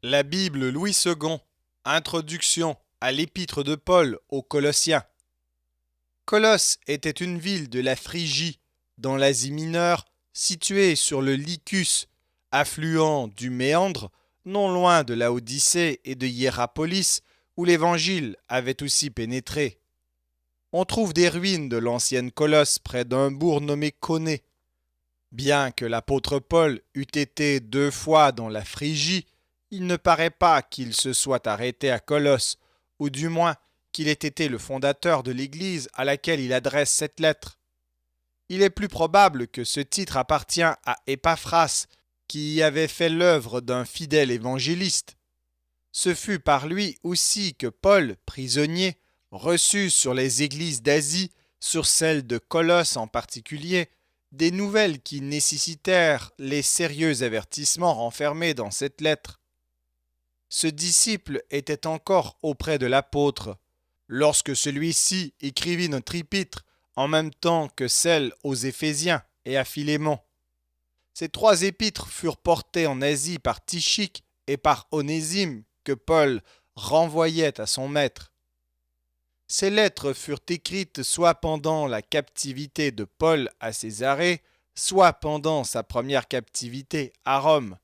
La Bible Louis II. Introduction à l'épître de Paul aux Colossiens. Colosse était une ville de la Phrygie, dans l'Asie mineure, située sur le Lycus, affluent du Méandre, non loin de la Odyssée et de Hiérapolis, où l'Évangile avait aussi pénétré. On trouve des ruines de l'ancienne Colosse près d'un bourg nommé Conée. Bien que l'apôtre Paul eût été 2 fois dans la Phrygie, il ne paraît pas qu'il se soit arrêté à Colosse, ou du moins qu'il ait été le fondateur de l'Église à laquelle il adresse cette lettre. Il est plus probable que ce titre appartient à Épaphras, qui y avait fait l'œuvre d'un fidèle évangéliste. Ce fut par lui aussi que Paul, prisonnier, reçut sur les églises d'Asie, sur celle de Colosse en particulier, des nouvelles qui nécessitèrent les sérieux avertissements renfermés dans cette lettre. Ce disciple était encore auprès de l'apôtre, lorsque celui-ci écrivit notre épître en même temps que celle aux Éphésiens et à Philémon. Ces 3 épîtres furent portées en Asie par Tychique et par Onésime que Paul renvoyait à son maître. Ces lettres furent écrites soit pendant la captivité de Paul à Césarée, soit pendant sa première captivité à Rome.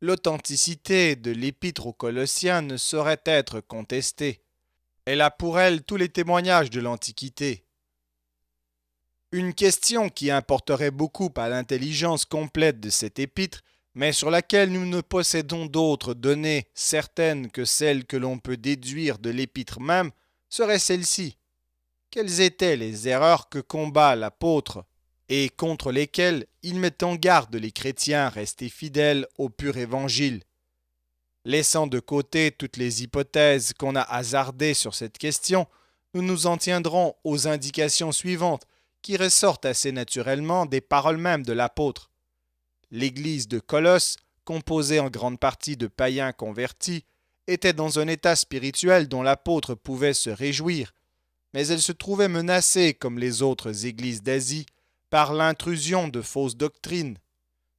L'authenticité de l'épître aux Colossiens ne saurait être contestée. Elle a pour elle tous les témoignages de l'Antiquité. Une question qui importerait beaucoup à l'intelligence complète de cet épître, mais sur laquelle nous ne possédons d'autres données certaines que celles que l'on peut déduire de l'épître même, serait celle-ci. Quelles étaient les erreurs que combat l'apôtre et contre lesquelles il met en garde les chrétiens restés fidèles au pur évangile? Laissant de côté toutes les hypothèses qu'on a hasardées sur cette question, nous nous en tiendrons aux indications suivantes qui ressortent assez naturellement des paroles mêmes de l'apôtre. L'église de Colosse, composée en grande partie de païens convertis, était dans un état spirituel dont l'apôtre pouvait se réjouir, mais elle se trouvait menacée, comme les autres églises d'Asie, par l'intrusion de fausses doctrines.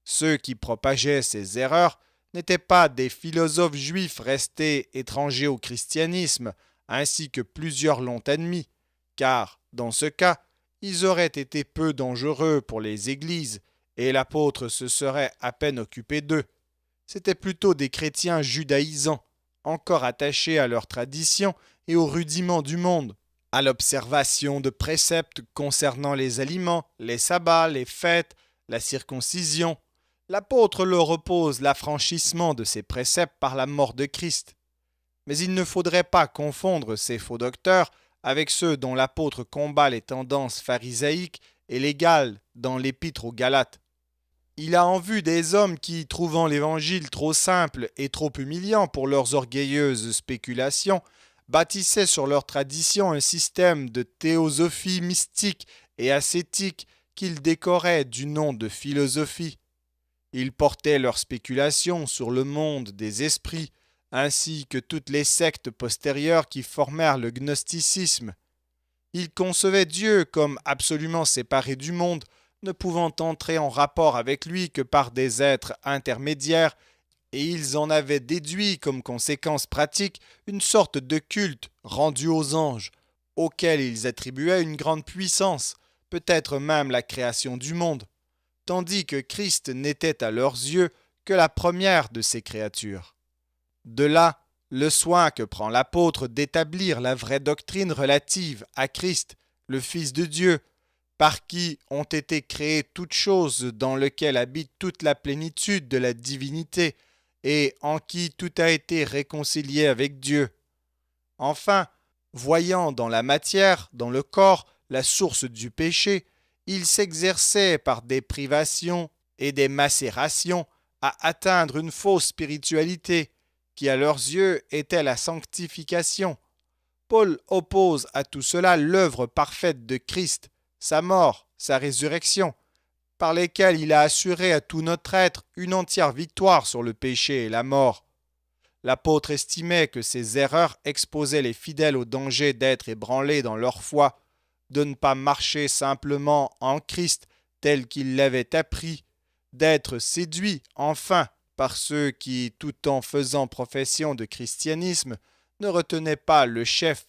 Ceux qui propageaient ces erreurs n'étaient pas des philosophes juifs restés étrangers au christianisme, ainsi que plusieurs l'ont admis, car, dans ce cas, ils auraient été peu dangereux pour les églises, et l'apôtre se serait à peine occupé d'eux. C'étaient plutôt des chrétiens judaïsants, encore attachés à leurs traditions et aux rudiments du monde, à l'observation de préceptes concernant les aliments, les sabbats, les fêtes, la circoncision. L'apôtre leur oppose l'affranchissement de ces préceptes par la mort de Christ. Mais il ne faudrait pas confondre ces faux docteurs avec ceux dont l'apôtre combat les tendances pharisaïques et légales dans l'épître aux Galates. Il a en vue des hommes qui, trouvant l'évangile trop simple et trop humiliant pour leurs orgueilleuses spéculations, bâtissaient sur leur tradition un système de théosophie mystique et ascétique qu'ils décoraient du nom de philosophie. Ils portaient leurs spéculations sur le monde des esprits, ainsi que toutes les sectes postérieures qui formèrent le gnosticisme. Ils concevaient Dieu comme absolument séparé du monde, ne pouvant entrer en rapport avec lui que par des êtres intermédiaires, et ils en avaient déduit comme conséquence pratique une sorte de culte rendu aux anges, auquel ils attribuaient une grande puissance, peut-être même la création du monde, tandis que Christ n'était à leurs yeux que la première de ces créatures. De là, le soin que prend l'apôtre d'établir la vraie doctrine relative à Christ, le Fils de Dieu, par qui ont été créées toutes choses, dans lequel habite toute la plénitude de la divinité, et en qui tout a été réconcilié avec Dieu. Enfin, voyant dans la matière, dans le corps, la source du péché, il s'exerçait par des privations et des macérations à atteindre une fausse spiritualité, qui à leurs yeux était la sanctification. Paul oppose à tout cela l'œuvre parfaite de Christ, sa mort, sa résurrection, par lesquelles il a assuré à tout notre être une entière victoire sur le péché et la mort. L'apôtre estimait que ces erreurs exposaient les fidèles au danger d'être ébranlés dans leur foi, de ne pas marcher simplement en Christ tel qu'il l'avait appris, d'être séduits, enfin, par ceux qui, tout en faisant profession de christianisme, ne retenaient pas le chef.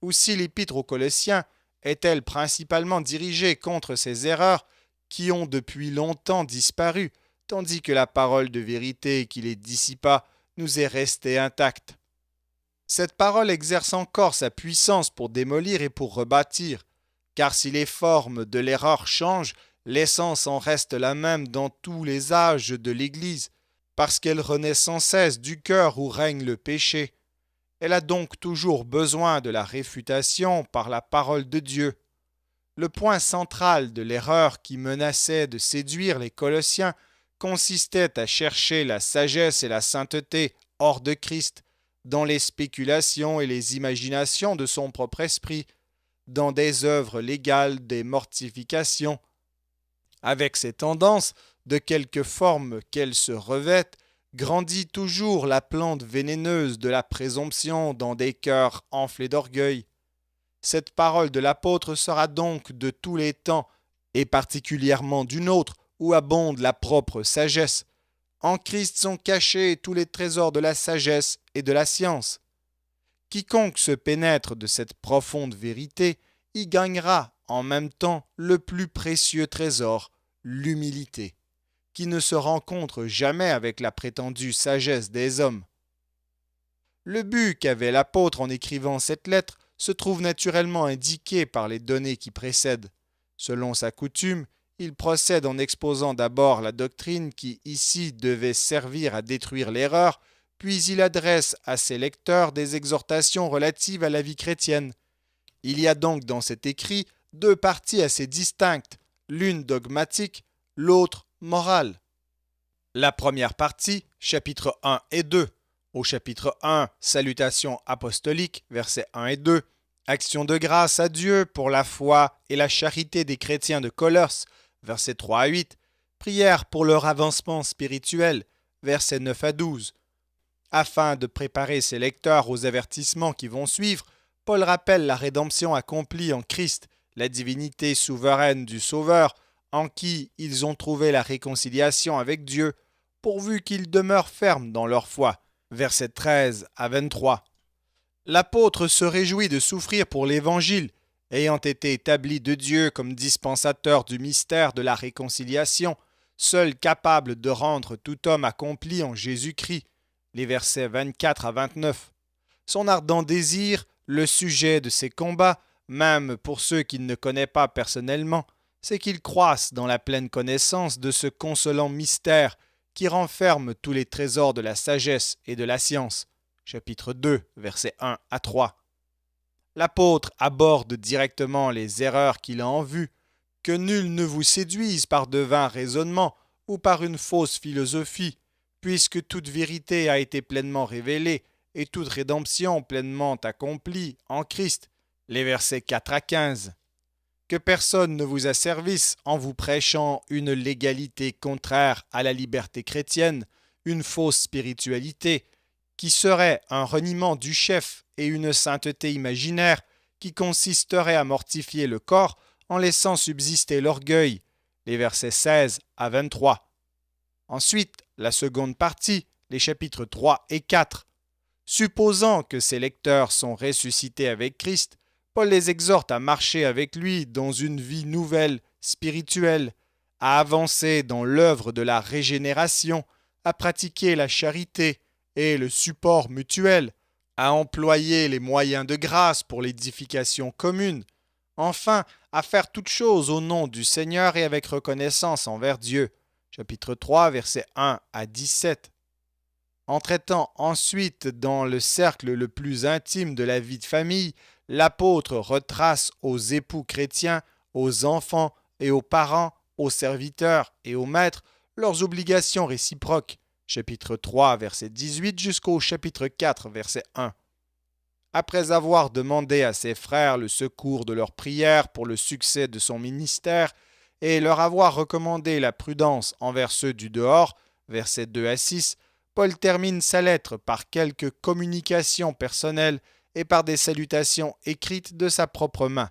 Aussi l'épître aux Colossiens est-elle principalement dirigée contre ces erreurs qui ont depuis longtemps disparu, tandis que la parole de vérité qui les dissipa nous est restée intacte. Cette parole exerce encore sa puissance pour démolir et pour rebâtir, car si les formes de l'erreur changent, l'essence en reste la même dans tous les âges de l'Église, parce qu'elle renaît sans cesse du cœur où règne le péché. Elle a donc toujours besoin de la réfutation par la parole de Dieu. Le point central de l'erreur qui menaçait de séduire les Colossiens consistait à chercher la sagesse et la sainteté hors de Christ, dans les spéculations et les imaginations de son propre esprit, dans des œuvres légales des mortifications. Avec ces tendances, de quelque forme qu'elles se revêtent, grandit toujours la plante vénéneuse de la présomption dans des cœurs enflés d'orgueil. Cette parole de l'apôtre sera donc de tous les temps, et particulièrement du nôtre, où abonde la propre sagesse. En Christ sont cachés tous les trésors de la sagesse et de la science. Quiconque se pénètre de cette profonde vérité y gagnera en même temps le plus précieux trésor, l'humilité, qui ne se rencontre jamais avec la prétendue sagesse des hommes. Le but qu'avait l'apôtre en écrivant cette lettre se trouve naturellement indiqué par les données qui précèdent. Selon sa coutume, il procède en exposant d'abord la doctrine qui ici devait servir à détruire l'erreur, puis il adresse à ses lecteurs des exhortations relatives à la vie chrétienne. Il y a donc dans cet écrit deux parties assez distinctes, l'une dogmatique, l'autre morale. La première partie, chapitres 1 et 2. Au chapitre 1, Salutations apostoliques, versets 1 et 2. Action de grâce à Dieu pour la foi et la charité des chrétiens de Colosse, versets 3 à 8. Prière pour leur avancement spirituel, versets 9 à 12. Afin de préparer ses lecteurs aux avertissements qui vont suivre, Paul rappelle la rédemption accomplie en Christ, la divinité souveraine du Sauveur, en qui ils ont trouvé la réconciliation avec Dieu, pourvu qu'ils demeurent fermes dans leur foi. Versets 13 à 23. L'apôtre se réjouit de souffrir pour l'Évangile, ayant été établi de Dieu comme dispensateur du mystère de la réconciliation, seul capable de rendre tout homme accompli en Jésus-Christ. Les versets 24 à 29. Son ardent désir, le sujet de ses combats, même pour ceux qu'il ne connaît pas personnellement, c'est qu'ils croissent dans la pleine connaissance de ce consolant mystère qui renferme tous les trésors de la sagesse et de la science. Chapitre 2, versets 1 à 3. L'apôtre aborde directement les erreurs qu'il a en vue, que nul ne vous séduise par de vains raisonnements ou par une fausse philosophie, puisque toute vérité a été pleinement révélée et toute rédemption pleinement accomplie en Christ. Les versets 4 à 15. Que personne ne vous asservisse en vous prêchant une légalité contraire à la liberté chrétienne, une fausse spiritualité, qui serait un reniement du chef et une sainteté imaginaire qui consisterait à mortifier le corps en laissant subsister l'orgueil. Les versets 16 à 23. Ensuite, la seconde partie, les chapitres 3 et 4. Supposant que ces lecteurs sont ressuscités avec Christ, Paul les exhorte à marcher avec lui dans une vie nouvelle, spirituelle, à avancer dans l'œuvre de la régénération, à pratiquer la charité et le support mutuel, à employer les moyens de grâce pour l'édification commune, enfin à faire toutes choses au nom du Seigneur et avec reconnaissance envers Dieu. Chapitre 3, versets 1 à 17. En traitant ensuite dans le cercle le plus intime de la vie de famille, l'apôtre retrace aux époux chrétiens, aux enfants et aux parents, aux serviteurs et aux maîtres leurs obligations réciproques. Chapitre 3, verset 18 jusqu'au chapitre 4, verset 1. Après avoir demandé à ses frères le secours de leurs prières pour le succès de son ministère et leur avoir recommandé la prudence envers ceux du dehors, versets 2 à 6, Paul termine sa lettre par quelques communications personnelles et par des salutations écrites de sa propre main,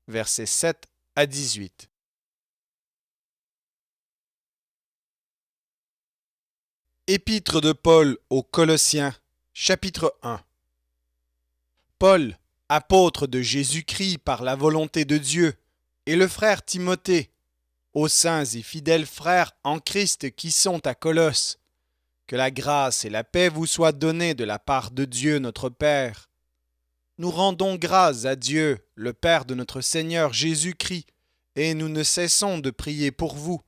versets 7 à 18. Épître de Paul aux Colossiens, chapitre 1. Paul, apôtre de Jésus-Christ par la volonté de Dieu, et le frère Timothée, aux saints et fidèles frères en Christ qui sont à Colosse, que la grâce et la paix vous soient données de la part de Dieu notre Père. Nous rendons grâce à Dieu, le Père de notre Seigneur Jésus-Christ, et nous ne cessons de prier pour vous,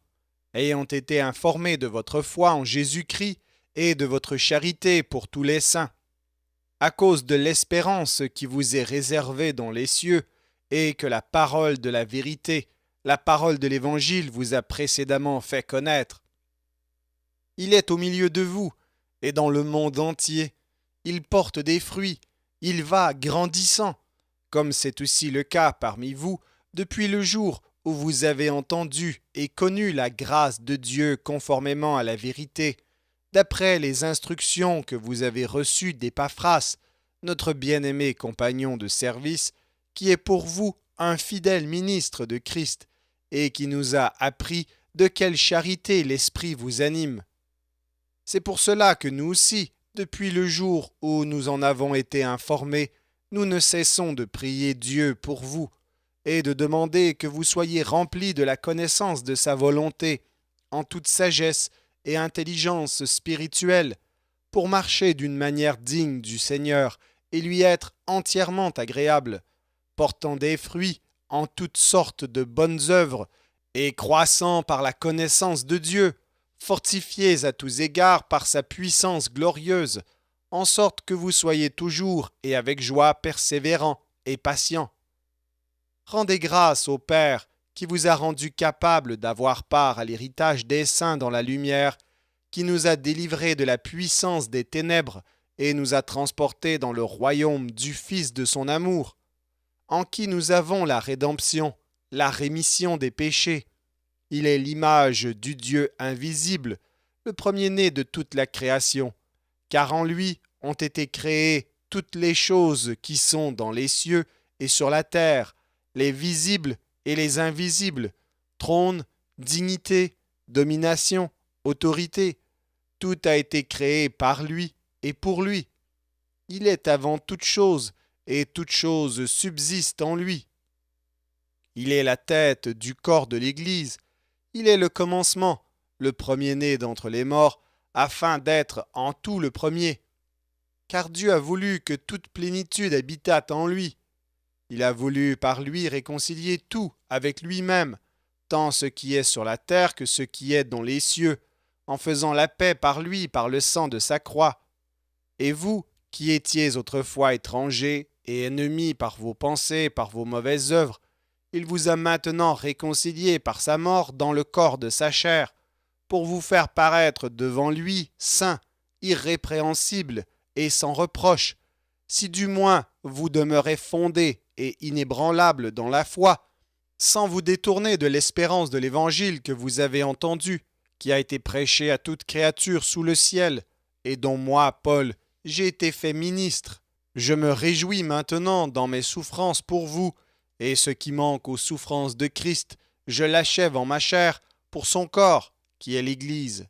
ayant été informés de votre foi en Jésus-Christ et de votre charité pour tous les saints, à cause de l'espérance qui vous est réservée dans les cieux, et que la parole de la vérité, la parole de l'Évangile vous a précédemment fait connaître. Il est au milieu de vous, et dans le monde entier. Il porte des fruits, il va grandissant, comme c'est aussi le cas parmi vous depuis le jour où vous avez entendu et connu la grâce de Dieu conformément à la vérité, d'après les instructions que vous avez reçues d'Épaphras, notre bien-aimé compagnon de service, qui est pour vous un fidèle ministre de Christ, et qui nous a appris de quelle charité l'Esprit vous anime. C'est pour cela que nous aussi, depuis le jour où nous en avons été informés, nous ne cessons de prier Dieu pour vous, et de demander que vous soyez remplis de la connaissance de sa volonté, en toute sagesse et intelligence spirituelle, pour marcher d'une manière digne du Seigneur et lui être entièrement agréable, portant des fruits en toutes sortes de bonnes œuvres, et croissant par la connaissance de Dieu, fortifiés à tous égards par sa puissance glorieuse, en sorte que vous soyez toujours et avec joie persévérants et patients. Rendez grâce au Père qui vous a rendu capable d'avoir part à l'héritage des saints dans la lumière, qui nous a délivrés de la puissance des ténèbres et nous a transportés dans le royaume du Fils de son amour, en qui nous avons la rédemption, la rémission des péchés. Il est l'image du Dieu invisible, le premier-né de toute la création, car en lui ont été créées toutes les choses qui sont dans les cieux et sur la terre, les visibles et les invisibles, trône, dignité, domination, autorité. Tout a été créé par lui et pour lui. Il est avant toute chose, et toute chose subsiste en lui. Il est la tête du corps de l'Église. Il est le commencement, le premier-né d'entre les morts, afin d'être en tout le premier. Car Dieu a voulu que toute plénitude habitât en lui. Il a voulu par lui réconcilier tout avec lui-même, tant ce qui est sur la terre que ce qui est dans les cieux, en faisant la paix par lui par le sang de sa croix. Et vous, qui étiez autrefois étrangers et ennemis par vos pensées, par vos mauvaises œuvres, il vous a maintenant réconciliés par sa mort dans le corps de sa chair, pour vous faire paraître devant lui saints, irrépréhensibles et sans reproche, si du moins vous demeurez fondés et inébranlables dans la foi, sans vous détourner de l'espérance de l'Évangile que vous avez entendu, qui a été prêché à toute créature sous le ciel, et dont moi, Paul, j'ai été fait ministre. Je me réjouis maintenant dans mes souffrances pour vous, et ce qui manque aux souffrances de Christ, je l'achève en ma chair pour son corps, qui est l'Église.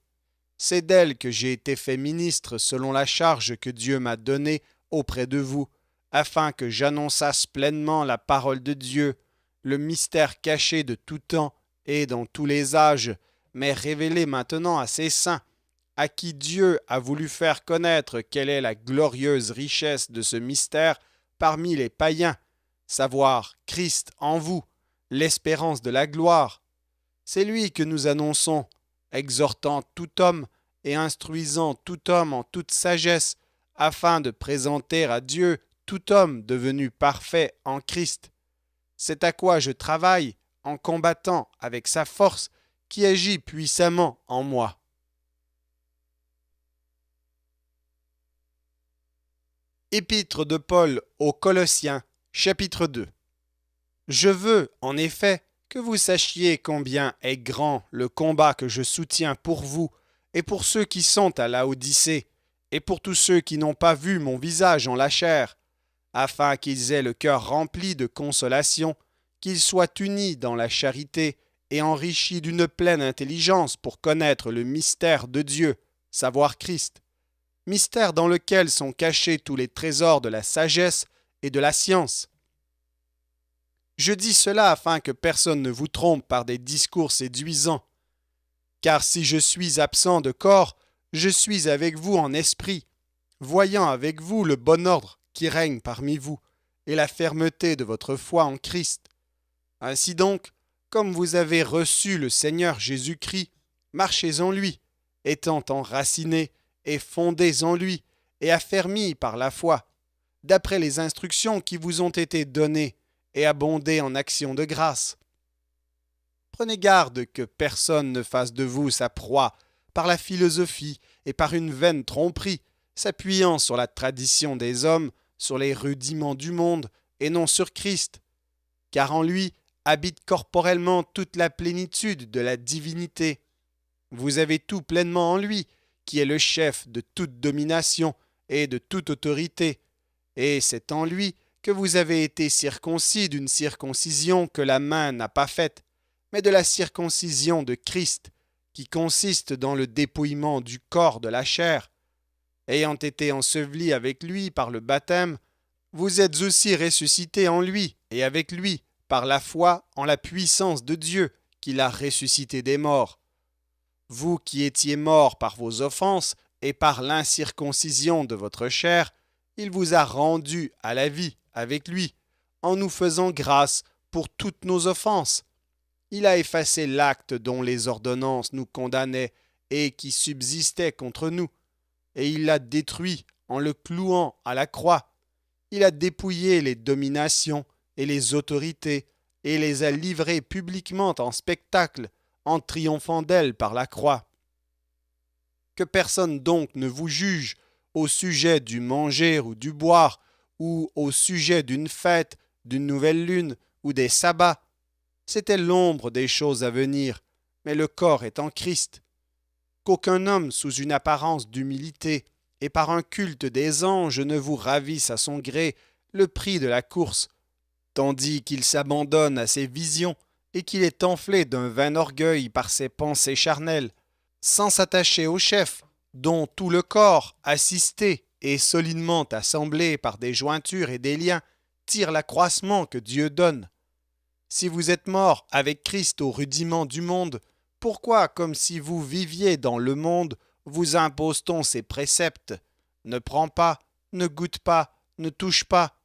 C'est d'elle que j'ai été fait ministre selon la charge que Dieu m'a donnée auprès de vous, afin que j'annonçasse pleinement la parole de Dieu, le mystère caché de tout temps et dans tous les âges, mais révélé maintenant à ses saints, à qui Dieu a voulu faire connaître quelle est la glorieuse richesse de ce mystère parmi les païens, savoir Christ en vous, l'espérance de la gloire. C'est lui que nous annonçons, exhortant tout homme et instruisant tout homme en toute sagesse, afin de présenter à Dieu tout homme devenu parfait en Christ. C'est à quoi je travaille en combattant avec sa force qui agit puissamment en moi. Épître de Paul aux Colossiens, chapitre 2. Je veux, en effet, que vous sachiez combien est grand le combat que je soutiens pour vous et pour ceux qui sont à Laodicée, et pour tous ceux qui n'ont pas vu mon visage en la chair, afin qu'ils aient le cœur rempli de consolation, qu'ils soient unis dans la charité et enrichis d'une pleine intelligence pour connaître le mystère de Dieu, savoir Christ, mystère dans lequel sont cachés tous les trésors de la sagesse et de la science. Je dis cela afin que personne ne vous trompe par des discours séduisants. Car si je suis absent de corps, je suis avec vous en esprit, voyant avec vous le bon ordre qui règne parmi vous, et la fermeté de votre foi en Christ. Ainsi donc, comme vous avez reçu le Seigneur Jésus-Christ, marchez en lui, étant enracinés et fondés en lui, et affermis par la foi, d'après les instructions qui vous ont été données, et abondez en actions de grâce. Prenez garde que personne ne fasse de vous sa proie par la philosophie et par une vaine tromperie, s'appuyant sur la tradition des hommes, sur les rudiments du monde, et non sur Christ. Car en lui habite corporellement toute la plénitude de la divinité. Vous avez tout pleinement en lui, qui est le chef de toute domination et de toute autorité. Et c'est en lui que vous avez été circoncis d'une circoncision que la main n'a pas faite, mais de la circoncision de Christ, qui consiste dans le dépouillement du corps de la chair. Ayant été ensevelis avec lui par le baptême, vous êtes aussi ressuscités en lui et avec lui par la foi en la puissance de Dieu qui l'a ressuscité des morts. Vous qui étiez morts par vos offenses et par l'incirconcision de votre chair, il vous a rendus à la vie avec lui, en nous faisant grâce pour toutes nos offenses. Il a effacé l'acte dont les ordonnances nous condamnaient et qui subsistait contre nous, et il l'a détruit en le clouant à la croix. Il a dépouillé les dominations et les autorités, et les a livrées publiquement en spectacle, en triomphant d'elles par la croix. Que personne donc ne vous juge au sujet du manger ou du boire, ou au sujet d'une fête, d'une nouvelle lune, ou des sabbats. C'était l'ombre des choses à venir, mais le corps est en Christ. Qu'aucun homme, sous une apparence d'humilité, et par un culte des anges, ne vous ravisse à son gré le prix de la course, tandis qu'il s'abandonne à ses visions et qu'il est enflé d'un vain orgueil par ses pensées charnelles, sans s'attacher au chef, dont tout le corps, assisté et solidement assemblé par des jointures et des liens, tire l'accroissement que Dieu donne. Si vous êtes morts avec Christ au rudiment du monde, pourquoi, comme si vous viviez dans le monde, vous impose-t-on ces préceptes? Ne prends pas, ne goûte pas, ne touche pas.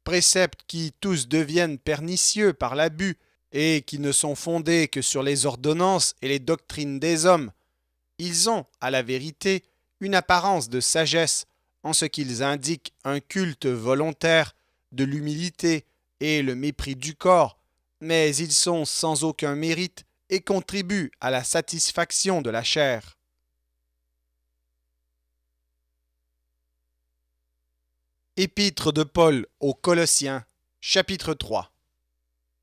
Préceptes qui tous deviennent pernicieux par l'abus et qui ne sont fondés que sur les ordonnances et les doctrines des hommes. Ils ont, à la vérité, une apparence de sagesse, en ce qu'ils indiquent un culte volontaire, de l'humilité et le mépris du corps, mais ils sont sans aucun mérite et contribuent à la satisfaction de la chair. Épître de Paul aux Colossiens, chapitre 3.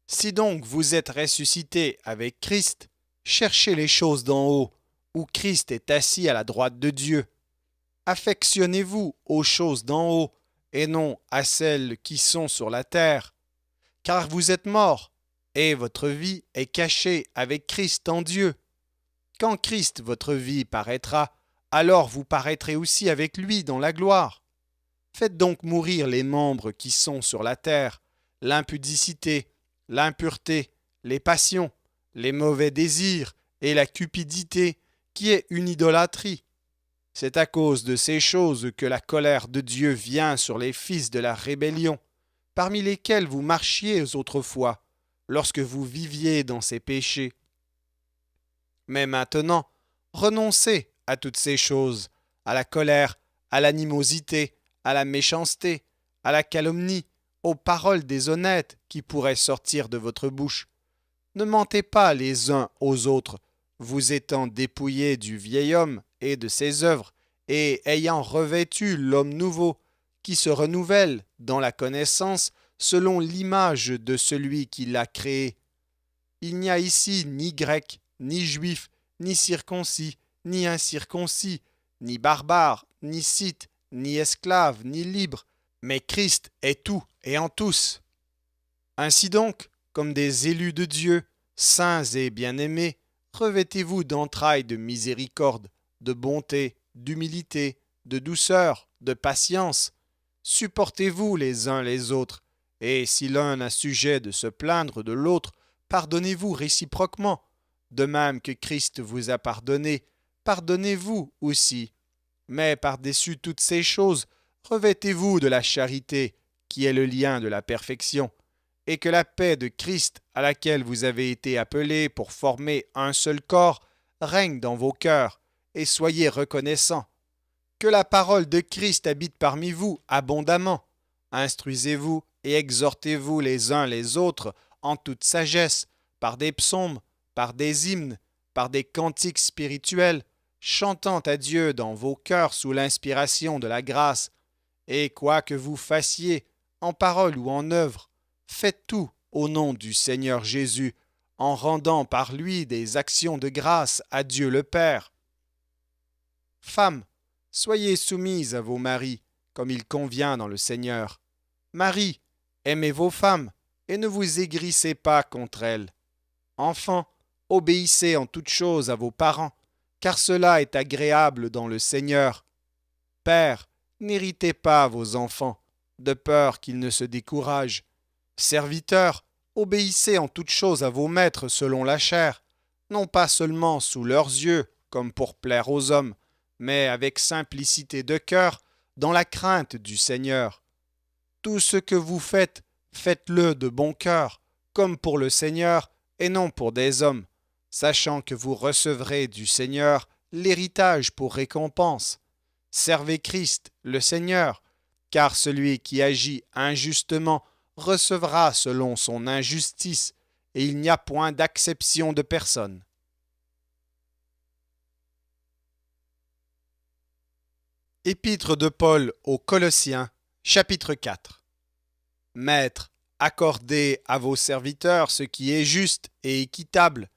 Si donc vous êtes ressuscités avec Christ, cherchez les choses d'en haut, où Christ est assis à la droite de Dieu. Affectionnez-vous aux choses d'en haut, et non à celles qui sont sur la terre. Car vous êtes morts, et votre vie est cachée avec Christ en Dieu. Quand Christ, votre vie, paraîtra, alors vous paraîtrez aussi avec lui dans la gloire. Faites donc mourir les membres qui sont sur la terre, l'impudicité, l'impureté, les passions, les mauvais désirs et la cupidité, qui est une idolâtrie. C'est à cause de ces choses que la colère de Dieu vient sur les fils de la rébellion, parmi lesquels vous marchiez autrefois, lorsque vous viviez dans ces péchés. Mais maintenant, renoncez à toutes ces choses, à la colère, à l'animosité, à la méchanceté, à la calomnie, aux paroles déshonnêtes qui pourraient sortir de votre bouche. Ne mentez pas les uns aux autres, vous étant dépouillés du vieil homme et de ses œuvres, et ayant revêtu l'homme nouveau, qui se renouvelle dans la connaissance selon l'image de celui qui l'a créé. Il n'y a ici ni grec, ni juif, ni circoncis, ni incirconcis, ni barbare, ni scythe, ni esclave, ni libre, mais Christ est tout et en tous. Ainsi donc, comme des élus de Dieu, saints et bien-aimés, revêtez-vous d'entrailles de miséricorde, de bonté, d'humilité, de douceur, de patience. Supportez-vous les uns les autres, et si l'un a sujet de se plaindre de l'autre, pardonnez-vous réciproquement. De même que Christ vous a pardonné, pardonnez-vous aussi. Mais par-dessus toutes ces choses, revêtez-vous de la charité, qui est le lien de la perfection, et que la paix de Christ, à laquelle vous avez été appelés pour former un seul corps, règne dans vos cœurs, et soyez reconnaissants. Que la parole de Christ habite parmi vous abondamment. Instruisez-vous et exhortez-vous les uns les autres en toute sagesse, par des psaumes, par des hymnes, par des cantiques spirituels, chantant à Dieu dans vos cœurs sous l'inspiration de la grâce. Et quoi que vous fassiez, en parole ou en œuvre, faites tout au nom du Seigneur Jésus, en rendant par lui des actions de grâce à Dieu le Père. Femmes, soyez soumises à vos maris, comme il convient dans le Seigneur. Maris, aimez vos femmes, et ne vous aigrissez pas contre elles. Enfants, obéissez en toutes choses à vos parents, car cela est agréable dans le Seigneur. Pères, n'irritez pas vos enfants, de peur qu'ils ne se découragent. Serviteurs, obéissez en toutes choses à vos maîtres selon la chair, non pas seulement sous leurs yeux, comme pour plaire aux hommes, mais avec simplicité de cœur, dans la crainte du Seigneur. Tout ce que vous faites, faites-le de bon cœur, comme pour le Seigneur, et non pour des hommes, sachant que vous recevrez du Seigneur l'héritage pour récompense. Servez Christ, le Seigneur, car celui qui agit injustement recevra selon son injustice, et il n'y a point d'acception de personne. Épître de Paul aux Colossiens, chapitre 4. Maîtres, accordez à vos serviteurs ce qui est juste et équitable,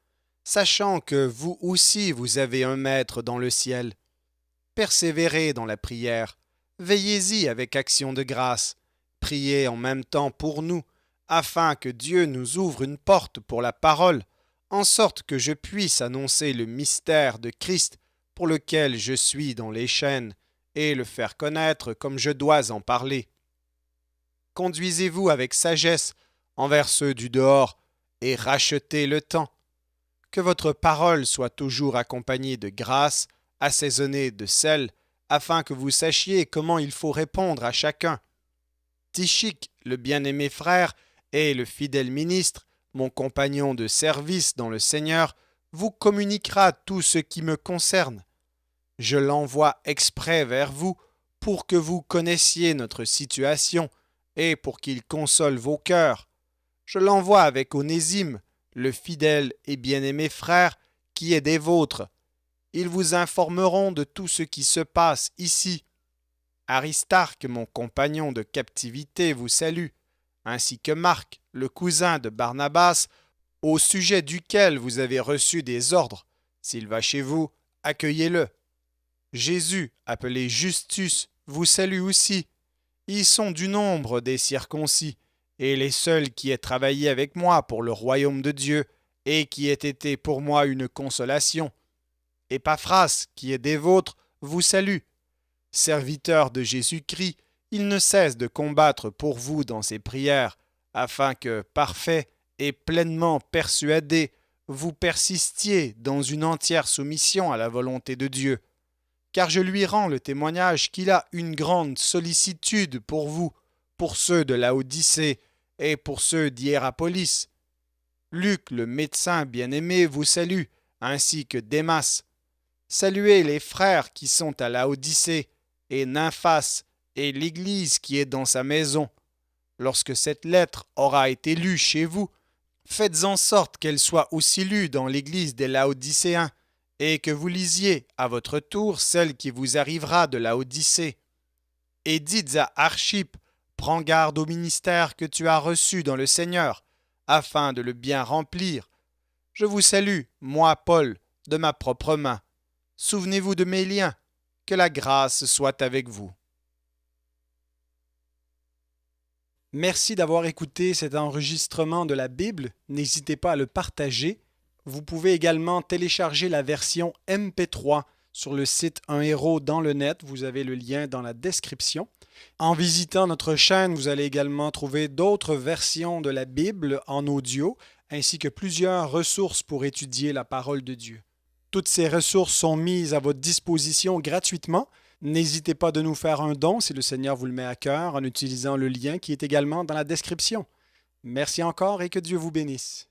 sachant que vous aussi vous avez un Maître dans le ciel. Persévérez dans la prière, veillez-y avec action de grâce, priez en même temps pour nous, afin que Dieu nous ouvre une porte pour la parole, en sorte que je puisse annoncer le mystère de Christ pour lequel je suis dans les chaînes, et le faire connaître comme je dois en parler. Conduisez-vous avec sagesse envers ceux du dehors, et rachetez le temps. Que votre parole soit toujours accompagnée de grâce, assaisonnée de sel, afin que vous sachiez comment il faut répondre à chacun. Tychik, le bien-aimé frère, et le fidèle ministre, mon compagnon de service dans le Seigneur, vous communiquera tout ce qui me concerne. Je l'envoie exprès vers vous pour que vous connaissiez notre situation et pour qu'il console vos cœurs. Je l'envoie avec Onésime, le fidèle et bien-aimé frère qui est des vôtres. Ils vous informeront de tout ce qui se passe ici. Aristarque, mon compagnon de captivité, vous salue, ainsi que Marc, le cousin de Barnabas, au sujet duquel vous avez reçu des ordres. S'il va chez vous, accueillez-le. Jésus, appelé Justus, vous salue aussi. Ils sont du nombre des circoncis, et les seuls qui aient travaillé avec moi pour le royaume de Dieu, et qui aient été pour moi une consolation. Épaphras, qui est des vôtres, vous salue. Serviteur de Jésus-Christ, il ne cesse de combattre pour vous dans ses prières, afin que, parfait et pleinement persuadé, vous persistiez dans une entière soumission à la volonté de Dieu. Car je lui rends le témoignage qu'il a une grande sollicitude pour vous, pour ceux de Laodicée et pour ceux d'Hiérapolis. Luc, le médecin bien-aimé, vous salue, ainsi que Démas. Saluez les frères qui sont à Laodicée, et Nymphas, et l'Église qui est dans sa maison. Lorsque cette lettre aura été lue chez vous, faites en sorte qu'elle soit aussi lue dans l'Église des Laodicéens, et que vous lisiez à votre tour celle qui vous arrivera de Laodicée. Et dites à Archippe, prends garde au ministère que tu as reçu dans le Seigneur, afin de le bien remplir. Je vous salue, moi Paul, de ma propre main. Souvenez-vous de mes liens, que la grâce soit avec vous. Merci d'avoir écouté cet enregistrement de la Bible. N'hésitez pas à le partager. Vous pouvez également télécharger la version MP3 sur le site Un héros dans le net. Vous avez le lien dans la description. En visitant notre chaîne, vous allez également trouver d'autres versions de la Bible en audio, ainsi que plusieurs ressources pour étudier la parole de Dieu. Toutes ces ressources sont mises à votre disposition gratuitement. N'hésitez pas de nous faire un don si le Seigneur vous le met à cœur en utilisant le lien qui est également dans la description. Merci encore et que Dieu vous bénisse.